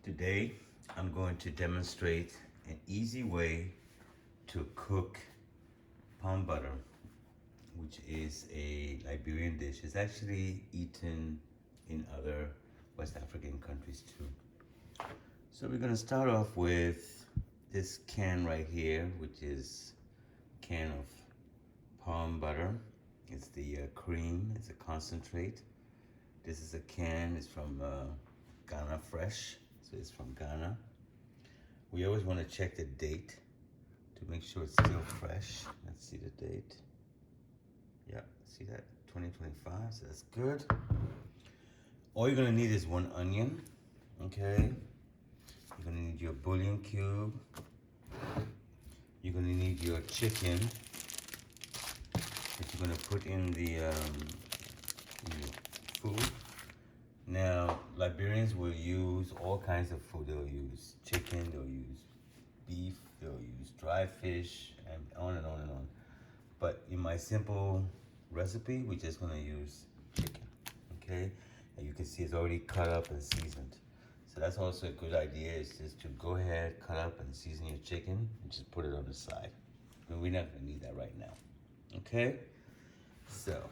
Today, I'm going to demonstrate an easy way to cook palm butter, which is a Liberian dish. It's actually eaten in other West African countries too. So we're gonna start off with this can right here, which is a can of palm butter. It's the cream, it's a concentrate. This is a can, it's from Ghana Fresh, so it's from Ghana. We always want to check the date to make sure it's still fresh. Let's see the date. Yeah, see that? 2025, so that's good. All you're gonna need is one onion, okay? You're gonna need your bouillon cube. You're gonna need your chicken that you're gonna put in the your food. Now, Liberians will use all kinds of food. They'll use chicken, they'll use beef, they'll use dry fish, and on and on and on. But in my simple recipe, we're just gonna use chicken, okay? And you can see it's already cut up and seasoned. So that's also a good idea, is just to go ahead, cut up and season your chicken, and just put it on the side. And we're not gonna need that right now, okay? So,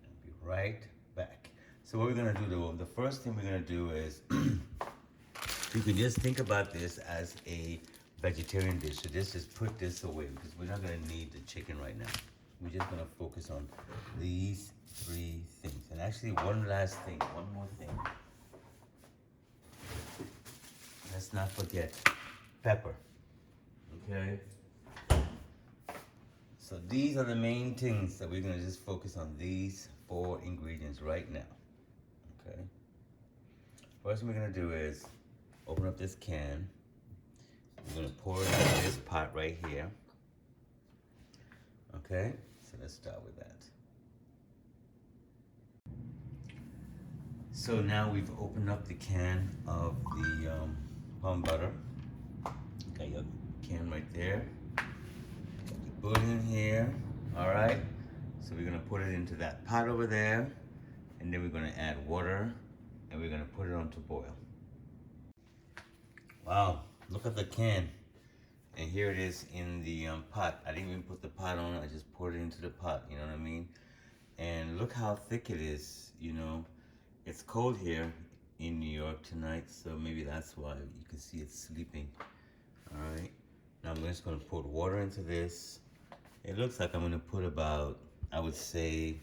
I'll be right back. So what we're gonna do though, the first thing we're gonna do is, you can just think about this as a vegetarian dish. So just put this away because we're not gonna need the chicken right now. We're just gonna focus on these three things. And actually one last thing, one more thing. Let's not forget pepper, okay? So these are the main things that we're gonna just focus on, these 4 ingredients right now. Okay. First thing we're gonna do is open up this can. We're gonna pour it into this pot right here. Okay, so let's start with that. So now we've opened up the can of the palm butter. Got your can right there. Got the bouillon here. All right. So we're gonna put it into that pot over there. And then we're gonna add water and we're gonna put it on to boil. Wow, look at the can. And here it is in the pot. I didn't even put the pot on, I just poured it into the pot, you know what I mean? And look how thick it is, you know. It's cold here in New York tonight, so maybe that's why you can see it's sleeping. All right, now I'm just gonna put water into this. It looks like I'm gonna put about, I would say,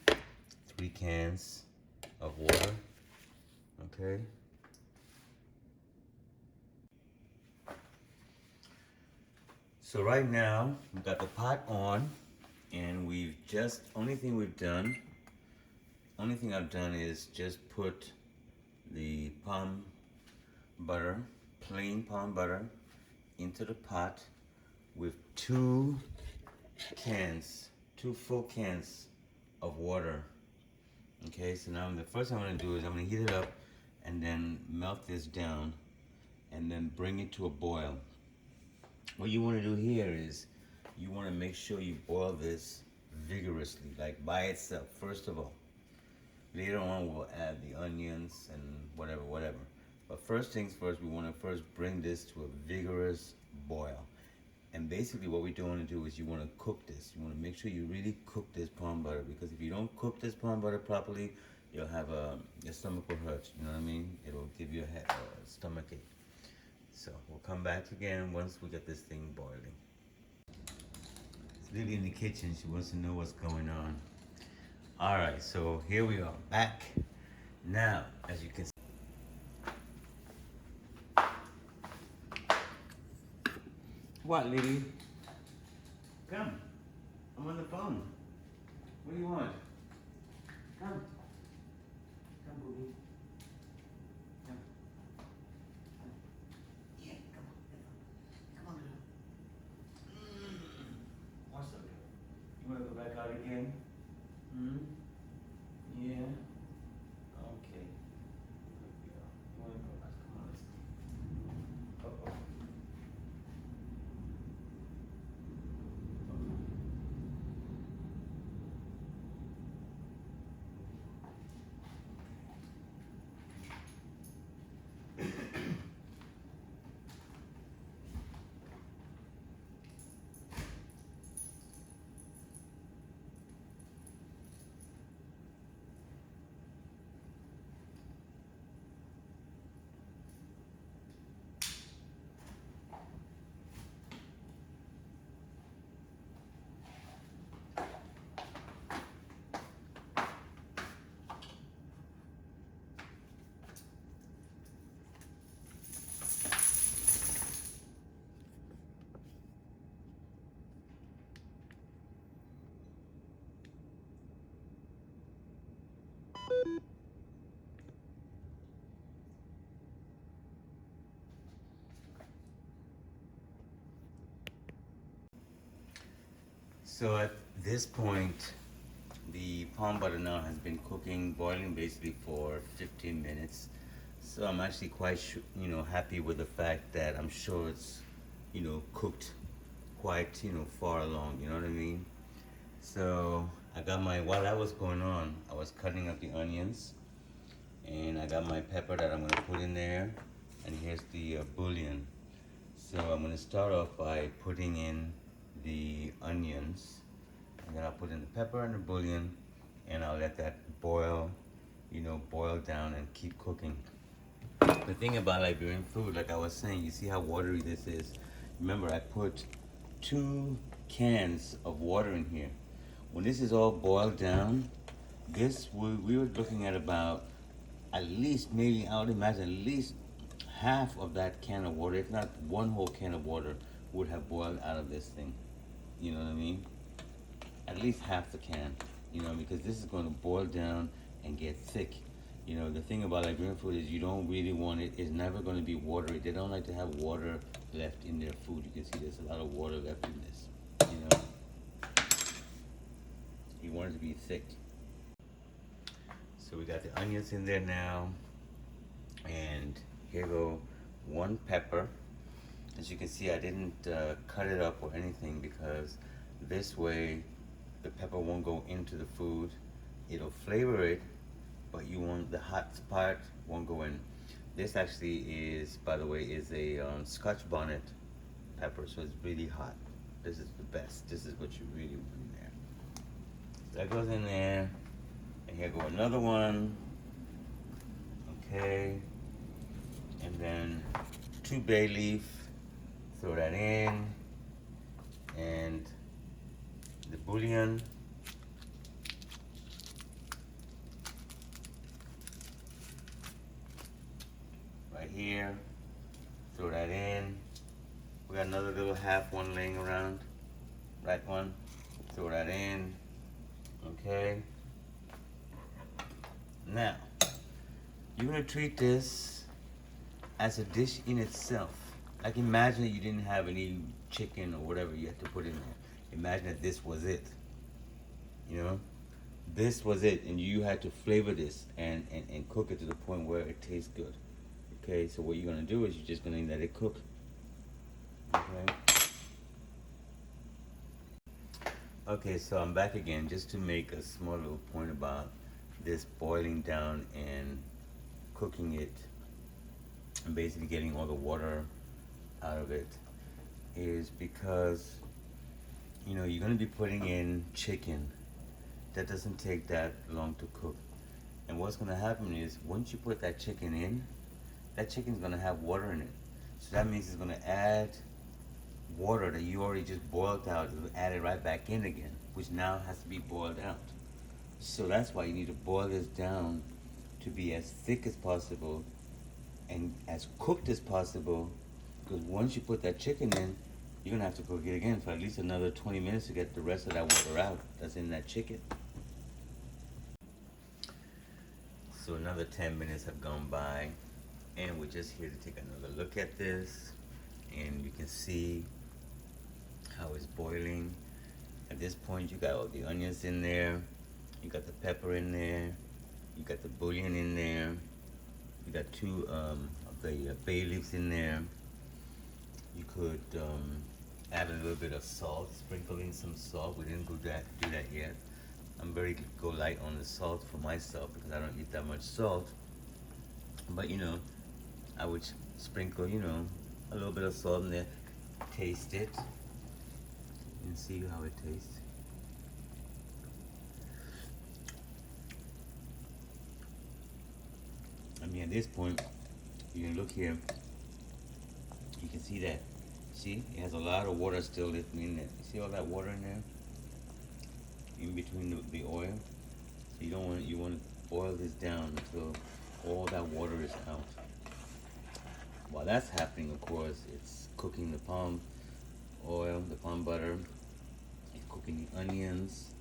3 cans of water, okay? So right now, we've got the pot on, and we've just, only thing I've done is just put the palm butter, plain palm butter, into the pot with 2 full cans of water. Okay, so now the first thing I'm gonna do is I'm gonna heat it up and then melt this down and then bring it to a boil. What you wanna do here is you wanna make sure you boil this vigorously, like by itself, first of all. Later on we'll add the onions and whatever. But first things first, we wanna first bring this to a vigorous boil. And basically what we don't want to do is you want to cook this. You want to make sure you really cook this palm butter, because if you don't cook this palm butter properly, you'll have your stomach will hurt. You know what I mean? It'll give you a stomach ache. So we'll come back again once we get this thing boiling. It's Lily in the kitchen. She wants to know what's going on. All right, so here we are back. Now, as you can see, what, Lily? Come. I'm on the phone. What do you want? Come. Come, booby. Come. Yeah, come on. Come on, little. What's up? You want to go back out again? Yeah. Okay. Good girl. You want to go back? Come on, let's go. Uh-oh. So at this point, the palm butter now has been cooking, boiling basically for 15 minutes. So I'm actually quite, happy with the fact that I'm sure it's, cooked quite, far along. You know what I mean? So I got while that was going on, I was cutting up the onions, and I got my pepper that I'm gonna put in there, and here's the bouillon. So I'm gonna start off by putting in the onions, and then I'll put in the pepper and the bouillon, and I'll let that boil, boil down and keep cooking. The thing about Liberian food, like I was saying, you see how watery this is. Remember, I put 2 cans of water in here. When this is all boiled down, we were looking at about at least, maybe I would imagine at least half of that can of water, if not one whole can of water, would have boiled out of this thing. You know what I mean? At least half the can, because this is going to boil down and get thick. The thing about Liberian food is you don't really want it. It's never going to be watery. They don't like to have water left in their food. You can see there's a lot of water left in this. You want it to be thick. So we got the onions in there now, and here go 1 pepper. As you can see, I didn't cut it up or anything because this way the pepper won't go into the food. It'll flavor it, but the hot part won't go in. This actually is, by the way, is a Scotch bonnet pepper, so it's really hot. This is the best. This is what you really want in there. So that goes in there, and here go another one. Okay, and then 2 bay leaf. Throw that in, and the bouillon. Right here, throw that in. We got another little half one laying around, right one, throw that in, okay. Now, you're gonna treat this as a dish in itself. Like imagine that you didn't have any chicken or whatever you had to put in there. Imagine that this was it. This was it, and you had to flavor this and cook it to the point where it tastes good. Okay, so what you're gonna do is you're just gonna let it cook. Okay. Okay, so I'm back again just to make a small little point about this boiling down and cooking it and basically getting all the water out of it, is because you're going to be putting in chicken that doesn't take that long to cook. And what's going to happen is once you put that chicken in, that chicken's going to have water in it. So that means it's going to add water that you already just boiled out. It'll add it right back in again, which now has to be boiled out. So that's why you need to boil this down to be as thick as possible and as cooked as possible, because once you put that chicken in, you're gonna have to cook it again for at least another 20 minutes to get the rest of that water out that's in that chicken. So another 10 minutes have gone by, and we're just here to take another look at this, and you can see how it's boiling. At this point, you got all the onions in there, you got the pepper in there, you got the bouillon in there, you got 2 of the bay leaves in there. You could add a little bit of salt, sprinkle in some salt. We didn't do that yet. I'm very go light on the salt for myself because I don't eat that much salt. But I would sprinkle, a little bit of salt in there. Taste it and see how it tastes. I mean, at this point, you can look here. You can see that. See, it has a lot of water still left in there. You see all that water in there? In between the oil. So you want to boil this down until all that water is out. While that's happening, of course, it's cooking the palm oil, the palm butter. It's cooking the onions,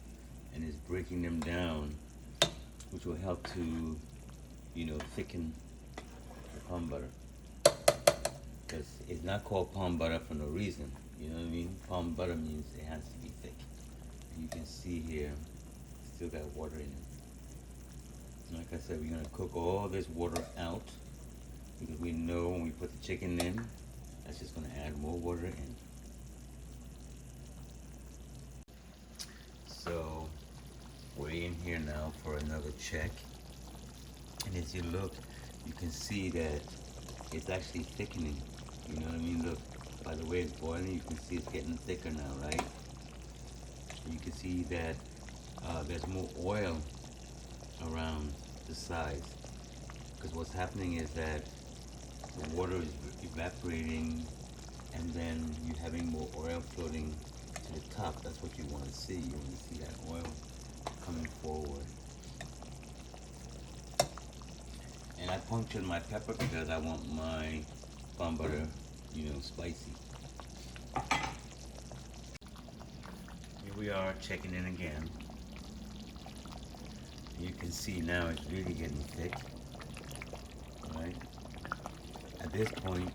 and it's breaking them down, which will help to, thicken the palm butter. Because it's not called palm butter for no reason. You know what I mean? Palm butter means it has to be thick. And you can see here, still got water in it. Like I said, we're gonna cook all this water out because we know when we put the chicken in, that's just gonna add more water in. So we're in here now for another check. And as you look, you can see that it's actually thickening. You know what I mean? Look, by the way it's boiling, you can see it's getting thicker now, right? You can see that there's more oil around the sides. Because what's happening is that the water is evaporating and then you're having more oil floating to the top. That's what you want to see. You want to see that oil coming forward. And I punctured my pepper because I want my palm butter, spicy. Here we are checking in again. You can see now it's really getting thick. Alright. At this point,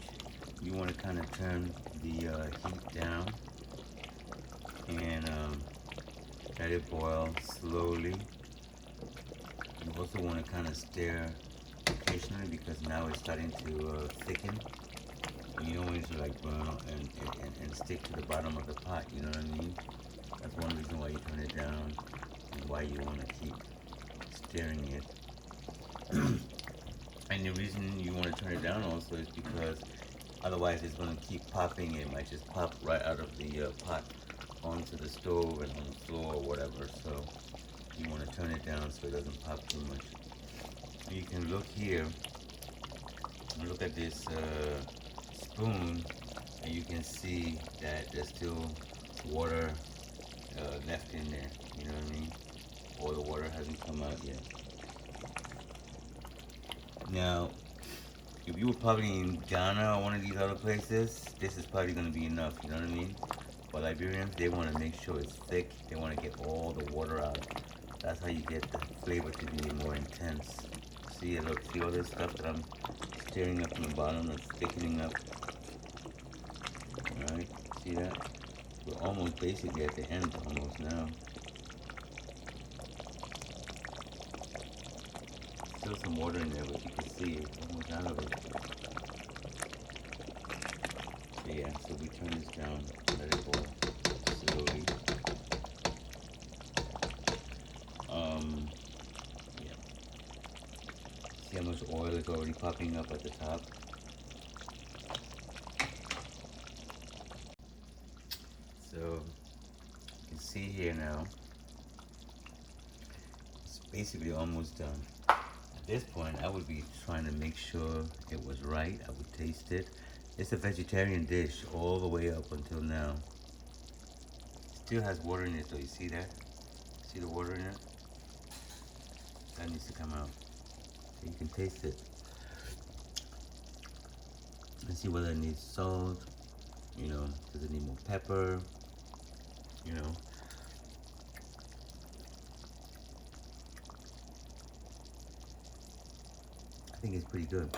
you want to kind of turn the heat down and let it boil slowly. You also want to kind of stir occasionally because now it's starting to thicken. And you don't want it to like burn and stick to the bottom of the pot, you know what I mean? That's one reason why you turn it down and why you want to keep stirring it. And the reason you want to turn it down also is because otherwise it's going to keep popping. It might just pop right out of the pot onto the stove and on the floor or whatever. So you want to turn it down so it doesn't pop too much. You can look here, look at this spoon, and you can see that there's still water left in there, you know what I mean? All the water hasn't come out yet. Now, if you were probably in Ghana or one of these other places, this is probably going to be enough, you know what I mean? For Liberians, they want to make sure it's thick. They want to get all the water out. That's how you get the flavor to be more intense. See, look, see all this stuff that I'm stirring up from the bottom that's thickening up? Alright, see that? We're almost basically at the end, almost now. Still some water in there, but you can see it's almost out of it. So yeah, so we turn this down, let it boil slowly. Yeah. See how much oil is already popping up at the top? So you can see here now, it's basically almost done. At this point, I would be trying to make sure it was right. I would taste it. It's a vegetarian dish all the way up until now. Still has water in it though, you see that? See the water in it? That needs to come out. So you can taste it. And see whether it needs salt, does it need more pepper, I think it's pretty good.